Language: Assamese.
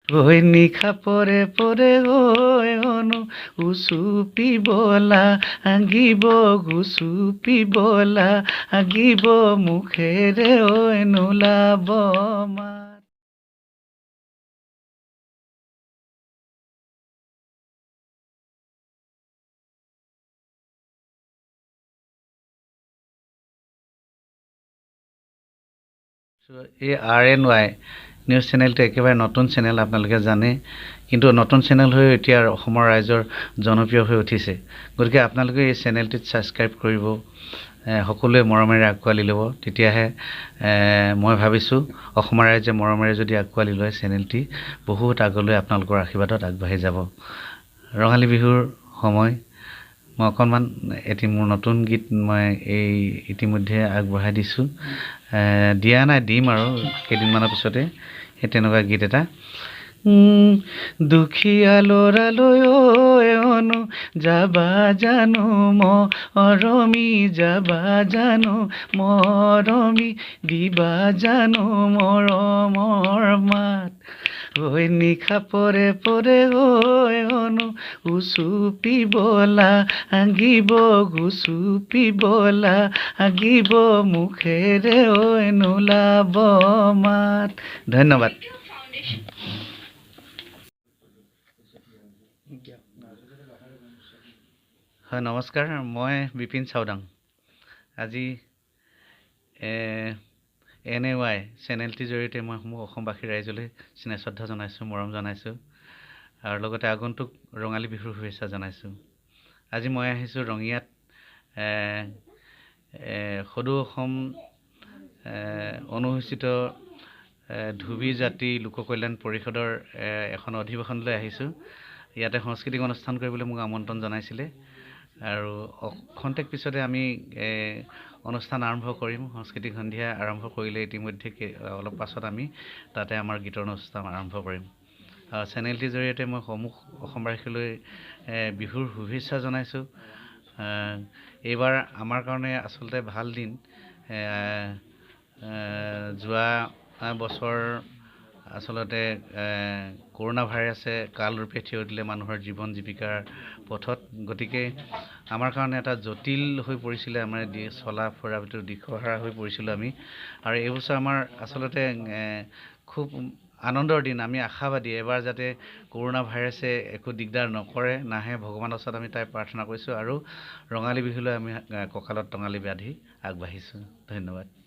ঐ নিশা পৰে পৰে ঐ অনু উচুপিবলা আঁগিব গুচুপিবলা আঁগিব মুখেৰে ঐ নোলাব মাত। এই RNY নিউজ চেনেলটো একেবাৰে নতুন চেনেল, আপোনালোকে জানে, কিন্তু নতুন চেনেল হৈ এতিয়া অসমৰ ৰাইজৰ জনপ্ৰিয় হৈ উঠিছে। গতিকে আপোনালোকে এই চেনেলটিত ছাবস্ক্ৰাইব কৰিব, সকলোৱে মৰমেৰে আঁকোৱালি ল'ব। তেতিয়াহে মই ভাবিছোঁ অসমৰ ৰাইজে মৰমেৰে যদি আঁকোৱালি লয় চেনেলটি, বহুত আগলৈ আপোনালোকৰ আশীৰ্বাদত আগবাঢ়ি যাব। ৰঙালী বিহুৰ সময়, মই অকণমান মোৰ নতুন গীত মই এই ইতিমধ্যে আগবঢ়াই দিছোঁ, দিয়া নাই, দিম আৰু কেইদিনমানৰ পিছতে সেই তেনেকুৱা গীত এটা। দুখীয়া ল'ৰালৈ ঐ অনু যাবা জানো মৰমি, যাবা জানো মৰমি, দিবা জানো মৰমৰ মাত। ঐ নিশা পৰে পৰে ঐ অনু উচুপিবলা আঁগিব গুচুপিবলা আঁগিব মুখেৰে ঐ নোলাব মাত। ধন্যবাদ। হয়, নমস্কাৰ, মই বিপিন চাওডাং। আজি NAY চেনেলটিৰ জৰিয়তে মই সমূহ অসমবাসী ৰাইজলৈ স্নেহ শ্ৰদ্ধা জনাইছোঁ, মৰম জনাইছোঁ, আৰু লগতে আগন্তুক ৰঙালী বিহুৰ শুভেচ্ছা জনাইছোঁ। আজি মই আহিছোঁ ৰঙিয়াত সদৌ অসম অনুসূচিত ধুবি জাতি লোক কল্যাণ পৰিষদৰ এখন অধিৱেশনলৈ আহিছোঁ। ইয়াতে সাংস্কৃতিক অনুষ্ঠান কৰিবলৈ মোক আমন্ত্ৰণ জনাইছিলে, আৰু খন্তেক পিছতে আমি অনুষ্ঠান আৰম্ভ কৰিম। সাংস্কৃতিক সন্ধিয়া আৰম্ভ কৰিলে ইতিমধ্যে অলপ পাছত আমি তাতে আমাৰ গীতৰ অনুষ্ঠান আৰম্ভ কৰিম। চেনেলটিৰ জৰিয়তে মই সমূহ অসমবাসীলৈ বিহুৰ শুভেচ্ছা জনাইছোঁ। এইবাৰ আমাৰ কাৰণে আচলতে ভাল দিন। যোৱা বছৰ আচলতে কৰোণা ভাইৰাছে কালৰূপে থিয় দিলে মানুহৰ জীৱন জীৱিকাৰ পথত। গতিকে আমাৰ কাৰণে এটা জটিল হৈ পৰিছিলে, আমাৰ চলা ফুৰা ভিতৰত দিশহাৰা হৈ পৰিছিলোঁ আমি। আৰু এইবছৰ আমাৰ আচলতে খুব আনন্দৰ দিন। আমি আশাবাদী, এবাৰ যাতে কৰোণা ভাইৰাছে একো দিগদাৰ নকৰে, নাহে, ভগৱানৰ ওচৰত আমি তাই প্ৰাৰ্থনা কৰিছোঁ, আৰু ৰঙালী বিহুলৈ আমি কঁকালত টঙালি বান্ধি আগবাঢ়িছোঁ। ধন্যবাদ।